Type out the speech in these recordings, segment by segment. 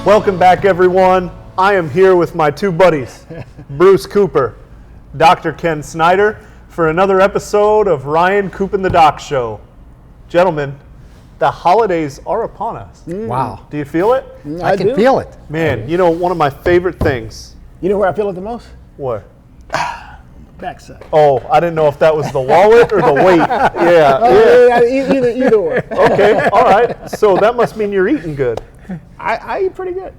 Welcome back, everyone. I am here with my two buddies, Bruce Cooper, Dr. Ken Snyder, for another episode of Ryan Coop and the Doc Show. Gentlemen, the holidays are upon us. Wow. Do you feel it? I can feel it. Man, you know, one of my favorite things. You know where I feel it the most? What? Backside. Oh, I didn't know if that was the wallet or the weight. Yeah. Either or. Okay, all right. So that must mean you're eating good. I eat pretty good.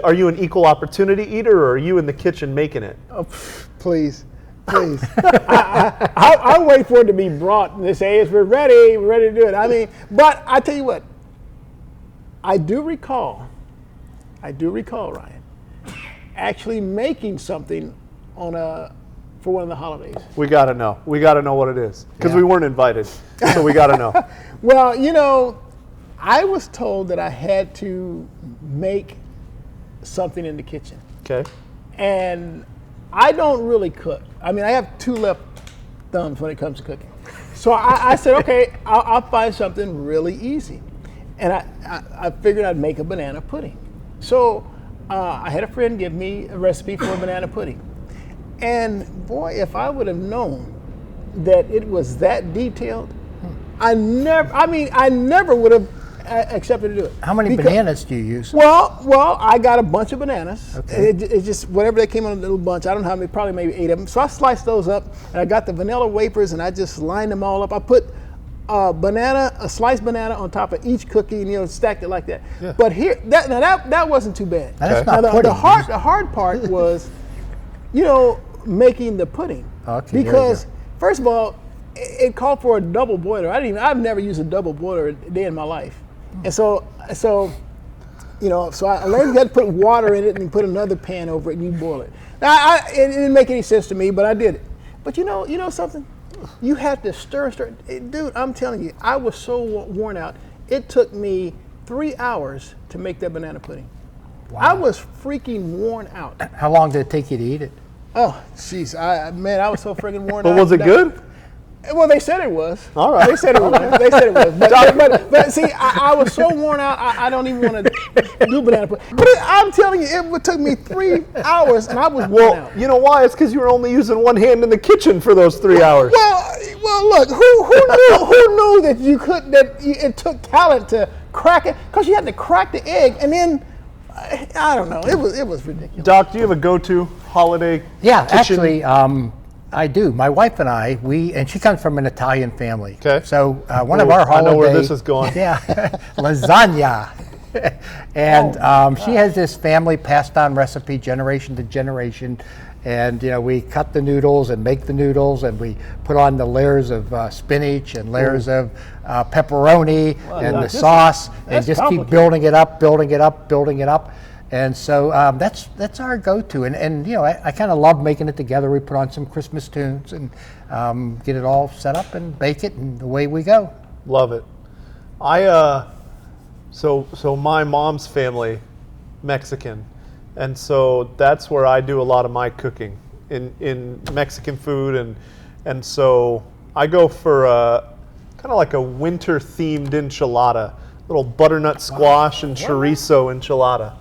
Are you an equal opportunity eater, or are you in the kitchen making it? Oh, please. I'll wait for it to be brought and they say, we're ready to do it. I mean, but I tell you what, I do recall, Ryan, actually making something for one of the holidays. We got to know what it is, because we weren't invited, so we got to know. Well, you know, I was told that I had to make something in the kitchen. Okay. And I don't really cook. I mean, I have two left thumbs when it comes to cooking. So I said, okay, I'll find something really easy. And I figured I'd make a banana pudding. So I had a friend give me a recipe for a banana pudding. And boy, if I would have known that it was that detailed, I never would have accepted to do it. How many bananas do you use? Well, I got a bunch of bananas. Okay. It's just whatever they came in a little bunch. I don't know how many, probably maybe 8 of them. So I sliced those up, and I got the vanilla wafers, and I just lined them all up. I put a sliced banana on top of each cookie, and stacked it like that. Yeah. But here, that wasn't too bad. That's not pudding. The hard part was, making the pudding. Okay. Because first of all, it called for a double boiler. I've never used a double boiler a day in my life. And so I learned you had to put water in it and put another pan over it and you boil it. Now, it didn't make any sense to me, but I did it. But you know something? You had to stir. Dude, I'm telling you, I was so worn out. It took me 3 hours to make that banana pudding. Wow. I was freaking worn out. How long did it take you to eat it? Oh, jeez. I was so freaking worn out. But was it good? Well, they said it was. All right. They said it was. But see, I was so worn out, I don't even want to do banana pudding. But I'm telling you, it took me 3 hours, and I was worn out. You know why? It's because you were only using one hand in the kitchen for those 3 hours. Well, look, who knew that it took talent to crack it? Because you had to crack the egg, and then, I don't know, it was ridiculous. Doc, do you have a go-to holiday kitchen? Yeah, actually, I do. My wife and I, and she comes from an Italian family. Okay. So one of our holidays. I know where this is going. Yeah, lasagna. And she has this family passed down recipe generation to generation. And, we cut the noodles and make the noodles, and we put on the layers of spinach and layers of pepperoni and the sauce, and just keep building it up. And so that's our go-to, and I kind of love making it together. We put on some Christmas tunes and get it all set up and bake it, and away we go. Love it. So my mom's family, Mexican, and so that's where I do a lot of my cooking in Mexican food, and so I go for kind of like a winter-themed enchilada, little butternut squash and chorizo enchilada.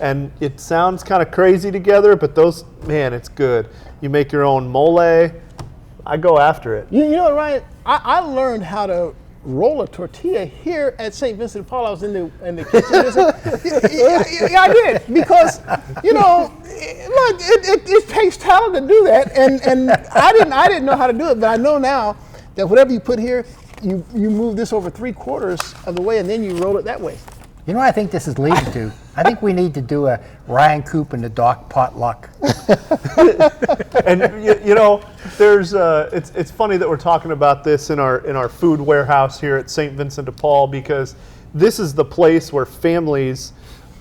And it sounds kind of crazy together, but it's good. You make your own mole. I go after it. You know, Ryan, I learned how to roll a tortilla here at St. Vincent de Paul. I was in the kitchen. Yeah, I did. Because, look, it takes talent to do that. And I didn't know how to do it, but I know now that whatever you put here, you move this over 3/4 of the way, and then you roll it that way. You know what I think this is leading to? I think we need to do a Ryan Coop and the Doc potluck. And there's it's funny that we're talking about this in our food warehouse here at St. Vincent de Paul, because this is the place where families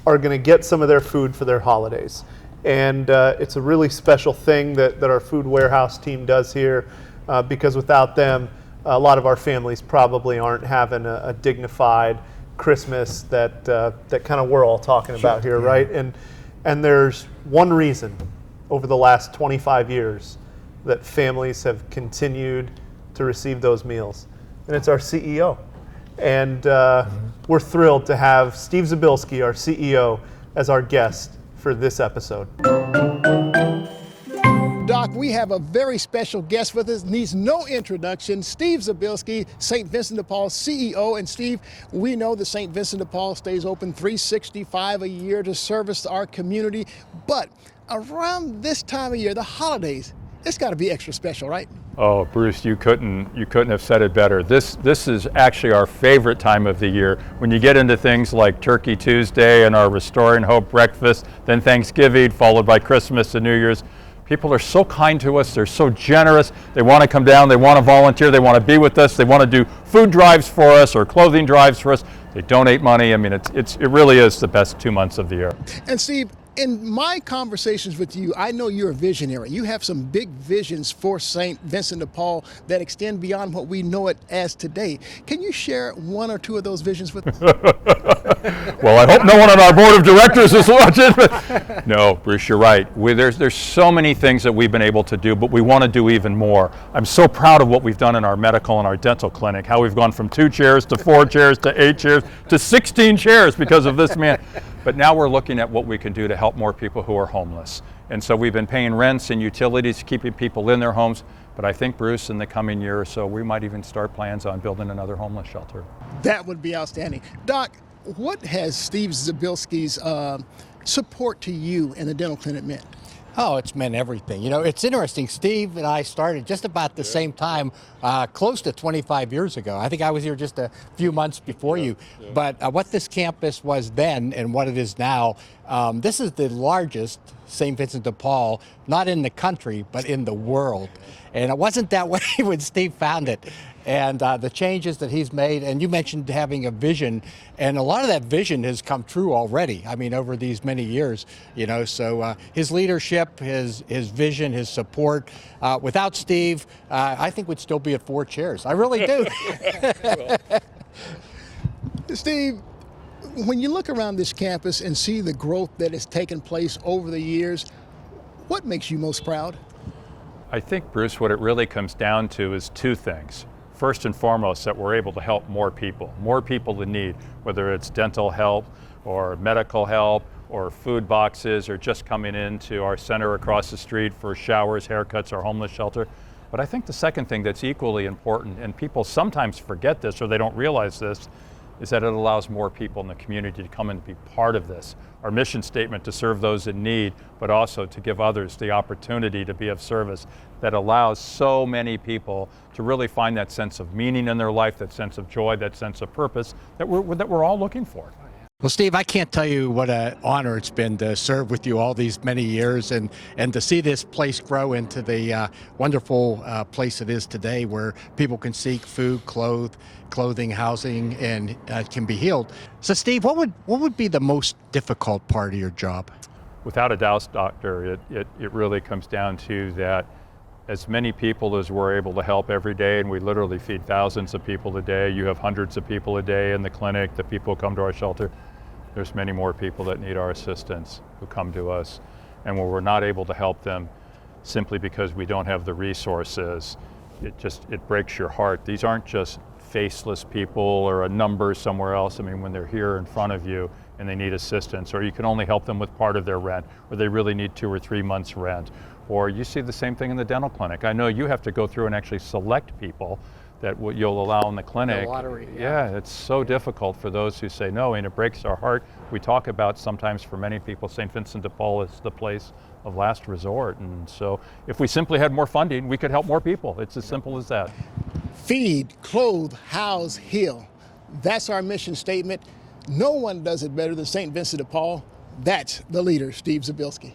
are going to get some of their food for their holidays. And it's a really special thing that our food warehouse team does here, because without them, a lot of our families probably aren't having a dignified Christmas that kind of we're all talking about here, right? And there's one reason over the last 25 years that families have continued to receive those meals, and it's our CEO. And we're thrilled to have Steve Zabilski, our CEO, as our guest for this episode. Doc, we have a very special guest with us, needs no introduction, Steve Zabilski, St. Vincent de Paul CEO. And Steve, we know that St. Vincent de Paul stays open 365 a year to service our community, but around this time of year, the holidays, it's got to be extra special, right? Oh, Bruce, you couldn't have said it better. This is actually our favorite time of the year. When you get into things like Turkey Tuesday and our Restoring Hope breakfast, then Thanksgiving, followed by Christmas and New Year's, people are so kind to us. They're so generous. They want to come down. They want to volunteer. They want to be with us. They want to do food drives for us or clothing drives for us. They donate money. I mean, it really is the best 2 months of the year. And Steve, in my conversations with you, I know you're a visionary. You have some big visions for St. Vincent de Paul that extend beyond what we know it as today. Can you share one or two of those visions with us? Well, I hope no one on our board of directors is watching. No, Bruce, you're right. There's so many things that we've been able to do, but we want to do even more. I'm so proud of what we've done in our medical and our dental clinic, how we've gone from 2 chairs to 4 chairs to 8 chairs to 16 chairs because of this man. But now we're looking at what we can do to help more people who are homeless. And so we've been paying rents and utilities, keeping people in their homes. But I think, Bruce, in the coming year or so, we might even start plans on building another homeless shelter. That would be outstanding. Doc, what has Steve Zabilski's support to you in the dental clinic meant? Oh, it's meant everything. You know, it's interesting. Steve and I started just about the same time, close to 25 years ago. I think I was here just a few months before you. But what this campus was then and what it is now, this is the largest St. Vincent de Paul, not in the country, but in the world. And it wasn't that way when Steve found it. And the changes that he's made, and you mentioned having a vision, and a lot of that vision has come true already. I mean, over these many years, you know, so his leadership, his vision, his support, without Steve, I think we'd still be at 4 chairs. I really do. Steve, when you look around this campus and see the growth that has taken place over the years, what makes you most proud? I think, Bruce, what it really comes down to is 2 things. First and foremost, that we're able to help more people in need, whether it's dental help or medical help or food boxes or just coming into our center across the street for showers, haircuts, our homeless shelter. But I think the second thing that's equally important, and people sometimes forget this or they don't realize this, is that it allows more people in the community to come in and be part of this. Our mission statement to serve those in need, but also to give others the opportunity to be of service, that allows so many people to really find that sense of meaning in their life, that sense of joy, that sense of purpose that we're all looking for. Well, Steve, I can't tell you what an honor it's been to serve with you all these many years and to see this place grow into the wonderful place it is today, where people can seek food, clothing, housing, and can be healed. So, Steve, what would be the most difficult part of your job? Without a doubt, Doctor, it really comes down to that as many people as we're able to help every day, and we literally feed thousands of people a day. You have hundreds of people a day in the clinic, the people who come to our shelter. There's many more people that need our assistance who come to us. And when we're not able to help them simply because we don't have the resources, it breaks your heart. These aren't just faceless people or a number somewhere else. I mean, when they're here in front of you and they need assistance, or you can only help them with part of their rent, or they really need 2 or 3 months rent, or you see the same thing in the dental clinic. I know you have to go through and actually select people that you'll allow in the clinic. The lottery, yeah, it's so difficult for those who say no, and it breaks our heart. We talk about sometimes for many people, St. Vincent de Paul is the place of last resort. And so if we simply had more funding, we could help more people. It's as simple as that. Feed, clothe, house, heal. That's our mission statement. No one does it better than St. Vincent de Paul. That's the leader, Steve Zabilski.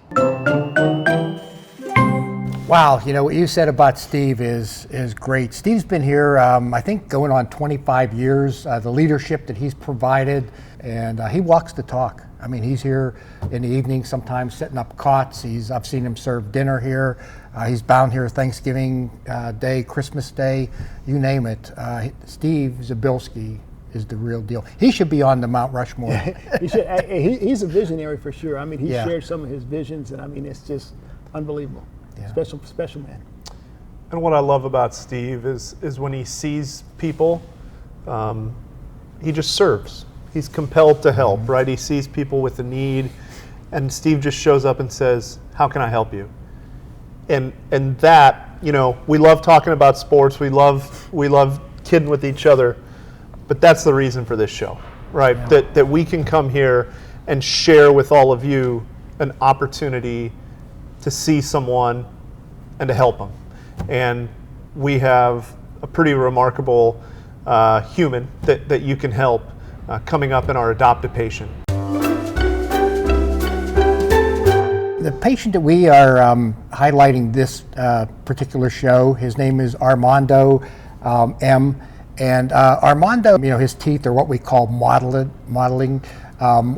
Wow, you know, what you said about Steve is great. Steve's been here, I think, going on 25 years, the leadership that he's provided, and he walks the talk. I mean, he's here in the evening, sometimes setting up cots. I've seen him serve dinner here. He's bound here Thanksgiving Day, Christmas Day, you name it. Steve Zabilski is the real deal. He should be on the Mount Rushmore. He's a visionary for sure. I mean, he Yeah. shared some of his visions, and I mean, it's just unbelievable. Yeah. Special man. And what I love about Steve is when he sees people, he just serves. He's compelled to help, right? He sees people with a need, and Steve just shows up and says, "How can I help you?" And that, you know, we love talking about sports. We love kidding with each other, but that's the reason for this show, right? Yeah. That we can come here and share with all of you an opportunity to see someone and to help them. And we have a pretty remarkable human that you can help coming up in our Adopt-A-Patient. The patient that we are highlighting this particular show, his name is Armando M. And Armando, you know, his teeth are what we call modeling,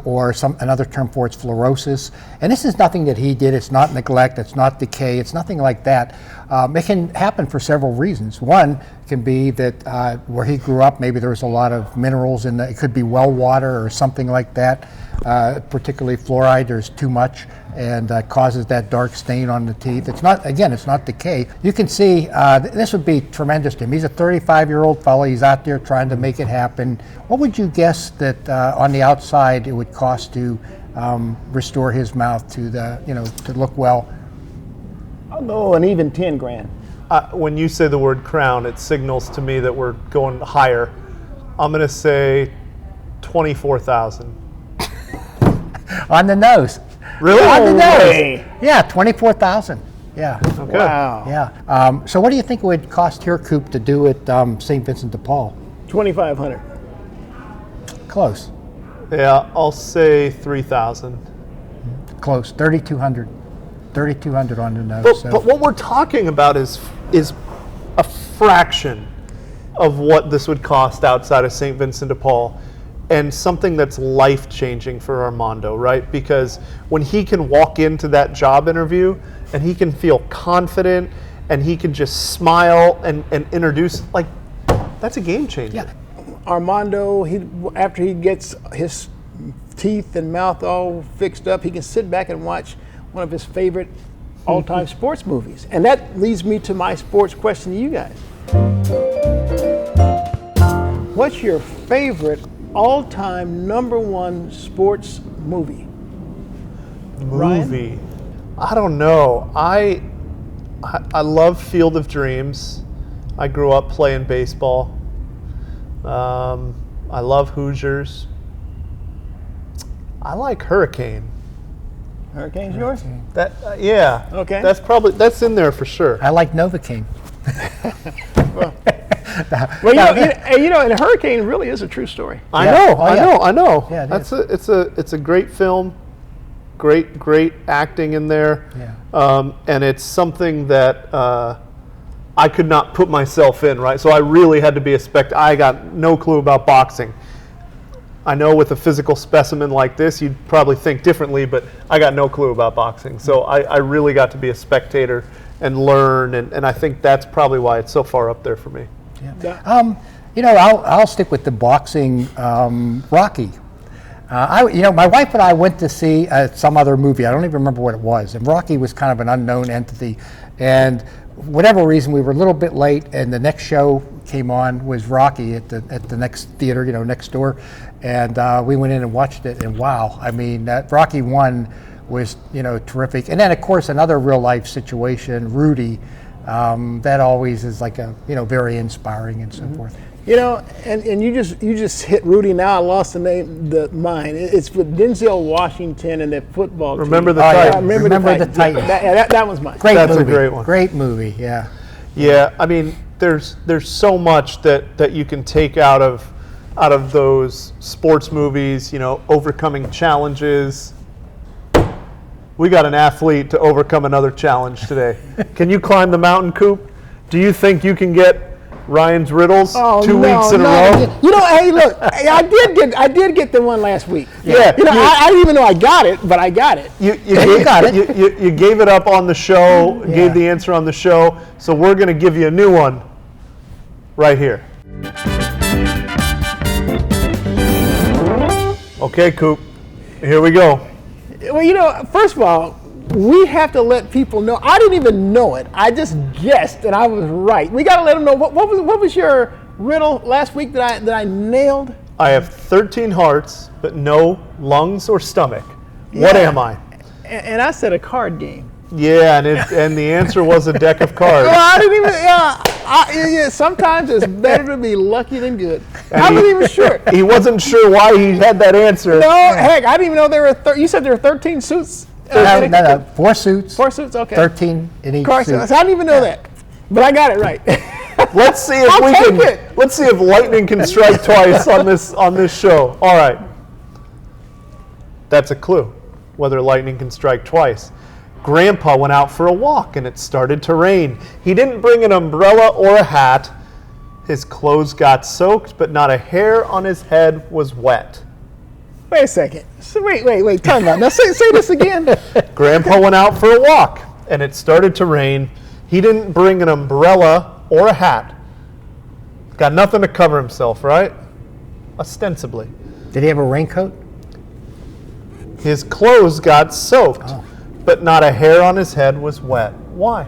or another term for it's fluorosis. And this is nothing that he did. It's not neglect. It's not decay. It's nothing like that. It can happen for several reasons. One can be that where he grew up, maybe there was a lot of minerals in it could be well water or something like that. Particularly fluoride, there's too much and causes that dark stain on the teeth. It's not, again, it's not decay. You can see this would be tremendous to him. He's a 35-year-old fellow. He's out there trying to make it happen. What would you guess that on the outside it would cost to restore his mouth to to look well? I'll go an even 10 grand. When you say the word crown, it signals to me that we're going higher. I'm going to say 24,000. On the nose. Really? On the nose. Way. Yeah, 24,000. Yeah. Okay. Wow. Yeah. So what do you think it would cost here, Coop, to do at St. Vincent de Paul? 2,500. Close. Yeah, I'll say 3,000. Close. 3,200. 3,200 on the nose. But what we're talking about is a fraction of what this would cost outside of St. Vincent de Paul, and something that's life-changing for Armando, right? Because when he can walk into that job interview and he can feel confident and he can just smile and introduce, like, that's a game changer. Yeah. Armando, after he gets his teeth and mouth all fixed up, he can sit back and watch one of his favorite all-time sports movies. And that leads me to my sports question to you guys. What's your favorite all-time #1 sports movie? Movie. I don't know. I love Field of Dreams. I grew up playing baseball. I love Hoosiers. I like Hurricane. Hurricane's yours? That yeah. Okay. That's in there for sure. I like Novocaine. Well, you know, and Hurricane really is a true story. I Yeah. know. Oh, I yeah. know. I know. Yeah, It's a great film. Great acting in there. Yeah. And it's something that I could not put myself in, right? So I really had to be a I got no clue about boxing. I know with a physical specimen like this, you'd probably think differently, but I got no clue about boxing. So I really got to be a spectator and learn, and I think that's probably why it's so far up there for me. Yeah. You know, I'll stick with the boxing. Rocky. My wife and I went to see some other movie. I don't even remember what it was. And Rocky was kind of an unknown entity. And whatever reason, we were a little bit late, and the next show came on was Rocky at the next theater, next door. And we went in and watched it, and wow, I mean, that Rocky 1 was, terrific. And then, of course, another real life situation, Rudy. That always is like a, very inspiring and so forth. And you just hit Rudy now. I lost mine. It's with Denzel Washington and that football team. Remember the Titans. Titans. Oh, yeah. Remember the Titans. That was mine. Great That's movie. a great one. Great movie, yeah. Yeah, I mean, there's so much that you can take out of those sports movies, overcoming challenges. We got an athlete to overcome another challenge today. Can you climb the mountain, Coop? Do you think you can get Ryan's riddles 2 weeks in a row? Hey, look, I did get the one last week. Yeah. I didn't even know I got it, but I got it. You got it. You gave it up on the show, gave the answer on the show, so we're going to give you a new one right here. Okay, Coop, here we go. Well, first of all, we have to let people know. I didn't even know it. I just guessed, and I was right. We got to let them know. What was your riddle last week that I nailed? I have 13 hearts, but no lungs or stomach. What Yeah. am I? And I said a card game. Yeah, and the answer was a deck of cards. Well, I didn't even. Yeah, sometimes it's better to be lucky than good. I wasn't even sure. He wasn't sure why he had that answer. No, heck, I didn't even know there were. You said there were 13 suits. No, 4 suits. 4 suits. Okay. 13 in each Card suit. suits. I didn't even know that, but I got it right. Let's see if I'll we take can. it. Let's see if lightning can strike twice on this show. All right. That's a clue. Whether lightning can strike twice. Grandpa went out for a walk and it started to rain. He didn't bring an umbrella or a hat. His clothes got soaked, but not a hair on his head was wet. Wait a second. So wait. Time out. Now say this again. Grandpa went out for a walk and it started to rain. He didn't bring an umbrella or a hat. Got nothing to cover himself, right? Ostensibly. Did he have a raincoat? His clothes got soaked, but not a hair on his head was wet. Why?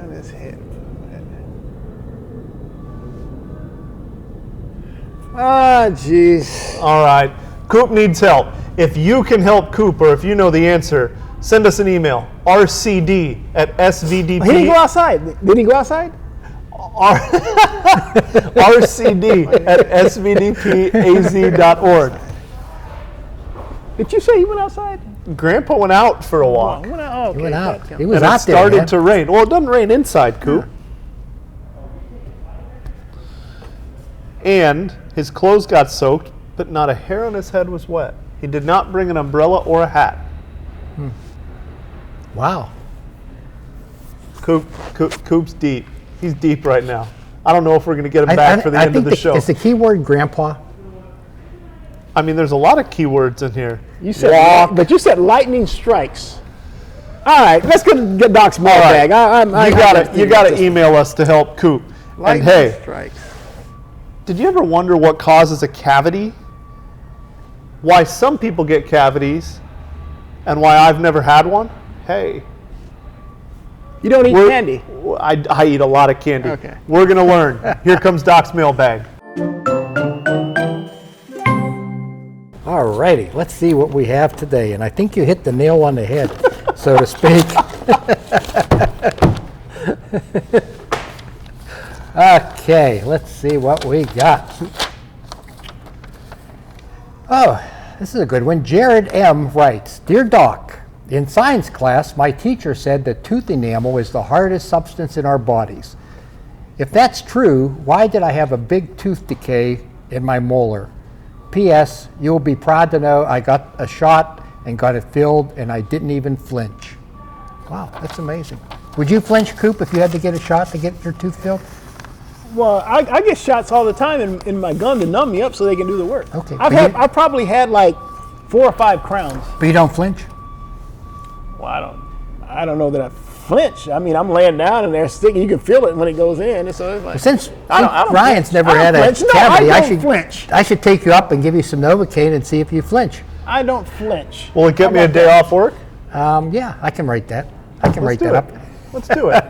On his head. Ah, jeez. All right. Coop needs help. If you can help Coop, or if you know the answer, send us an email. rcd@svdp. He didn't go outside. Did he go outside? rcd@svdpaz.org. Did you say he went outside? Grandpa went out for a walk. He went out. Okay, He went out. that He was And it out there. started man. to rain. Well, it doesn't rain inside, Coop. And his clothes got soaked, but not a hair on his head was wet. He did not bring an umbrella or a hat. Wow. Coop's deep. He's deep right now. I don't know if we're going to get him back for the end of the show. Is the key word grandpa? I mean, there's a lot of keywords in here. You said, Walk. but you said lightning strikes. All right, let's get Doc's All right. mailbag. You got to email us to help Coop. And hey, strikes. did you ever wonder what causes a cavity? Why some people get cavities and why I've never had one? Hey, You don't eat we're- candy. I eat a lot of candy. Okay. We're going to learn. Here comes Doc's mailbag. All righty, let's see what we have today. And I think you hit the nail on the head, so to speak. Okay, let's see what we got. Oh, this is a good one. Jared M. writes, Dear Doc, in science class, my teacher said that tooth enamel is the hardest substance in our bodies. If that's true, why did I have a big tooth decay in my molar? P.S. You'll be proud to know I got a shot and got it filled, and I didn't even flinch. Wow, that's amazing. Would you flinch, Coop, if you had to get a shot to get your tooth filled? Well, I get shots all the time in my gum to numb me up so they can do the work. Okay, I've probably had like 4 or 5 crowns. But you don't flinch? Well, I don't know that I flinch. I mean, I'm laying down and they're sticking. You can feel it when it goes in. And so it's like, Since I don't Ryan's flinch. never I had don't a flinch. No, cavity, I don't flinch. I should take you up and give you some Novocaine and see if you flinch. I don't flinch. Will it get How me a about day that? off work? Yeah, I can write that. I can write do that it. up. Let's do it.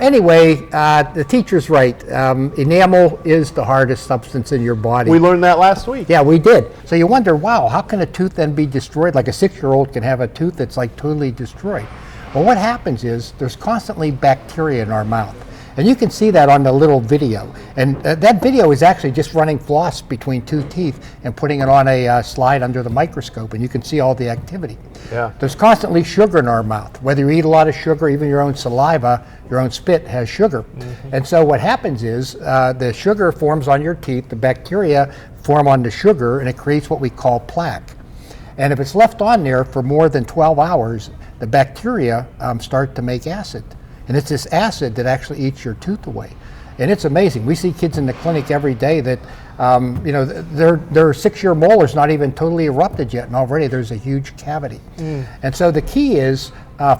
Anyway, the teacher's right. Enamel is the hardest substance in your body. We learned that last week. Yeah, we did. So you wonder, wow, how can a tooth then be destroyed? Like a 6-year-old can have a tooth that's like totally destroyed. Well, what happens is there's constantly bacteria in our mouth. And you can see that on the little video. And that video is actually just running floss between 2 teeth and putting it on a slide under the microscope, and you can see all the activity. Yeah. There's constantly sugar in our mouth. Whether you eat a lot of sugar, even your own saliva, your own spit has sugar. And so what happens is the sugar forms on your teeth, the bacteria form on the sugar, and it creates what we call plaque. And if it's left on there for more than 12 hours, the bacteria start to make acid. And it's this acid that actually eats your tooth away. And it's amazing. We see kids in the clinic every day that, their 6-year molar's not even totally erupted yet, and already there's a huge cavity. And so the key is,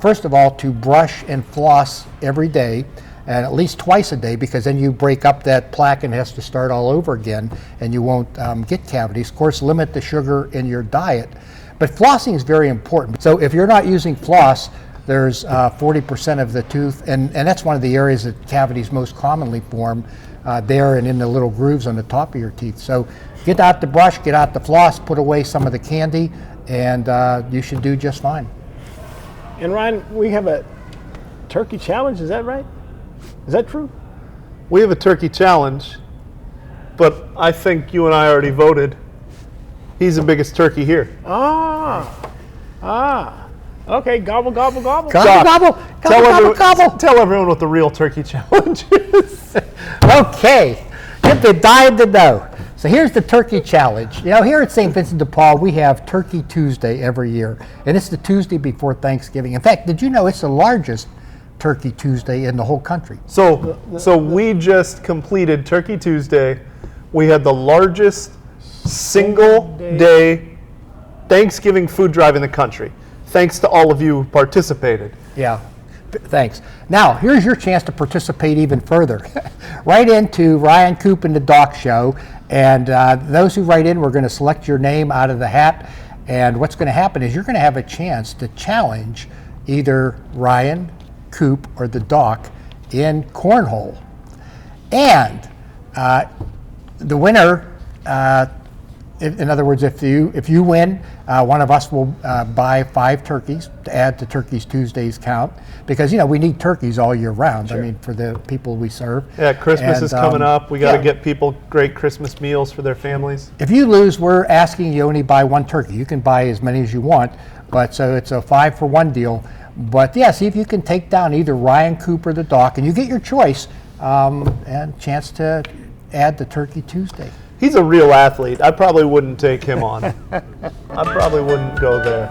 first of all, to brush and floss every day, and at least twice a day, because then you break up that plaque and it has to start all over again, and you won't get cavities. Of course, limit the sugar in your diet. But flossing is very important. So if you're not using floss, there's 40% of the tooth, and that's one of the areas that cavities most commonly form, there and in the little grooves on the top of your teeth. So get out the brush, get out the floss, put away some of the candy, and you should do just fine. And Ryan, we have a turkey challenge, is that right? Is that true? We have a turkey challenge, but I think you and I already voted. He's the biggest turkey here. Okay, gobble, gobble, gobble. Gobble, gobble, gobble, gobble. Tell everyone what the real turkey challenge is. Okay, get the dime to know. So here's the turkey challenge. You know, here at St. Vincent de Paul, we have Turkey Tuesday every year, and it's the Tuesday before Thanksgiving. In fact, did you know it's the largest Turkey Tuesday in the whole country? So we just completed Turkey Tuesday. We had the largest single day Thanksgiving food drive in the country. Thanks to all of you who participated. Yeah, thanks. Now, here's your chance to participate even further. Write into Ryan, Coop, and the Doc Show, and those who write in, we're going to select your name out of the hat, and what's going to happen is you're going to have a chance to challenge either Ryan, Coop, or the Doc in cornhole. And the winner, in other words, if you win, one of us will buy 5 turkeys to add to Turkeys Tuesday's count, because we need turkeys all year round. Sure. I mean, for the people we serve. Yeah, Christmas is coming up. We got to get people great Christmas meals for their families. If you lose, we're asking you only buy 1 turkey. You can buy as many as you want, but so it's a 5-for-1 deal. But yeah, see if you can take down either Ryan, Coop, or the Doc, and you get your choice and chance to add the Turkey Tuesday. He's a real athlete. I probably wouldn't take him on. I probably wouldn't go there.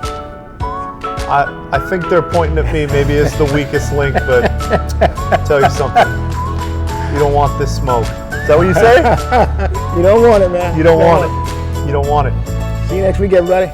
I think they're pointing at me maybe as the weakest link, but I'll tell you something. You don't want this smoke. Is that what you say? You don't want it, man. You don't want it. You don't want it. See you next week, everybody.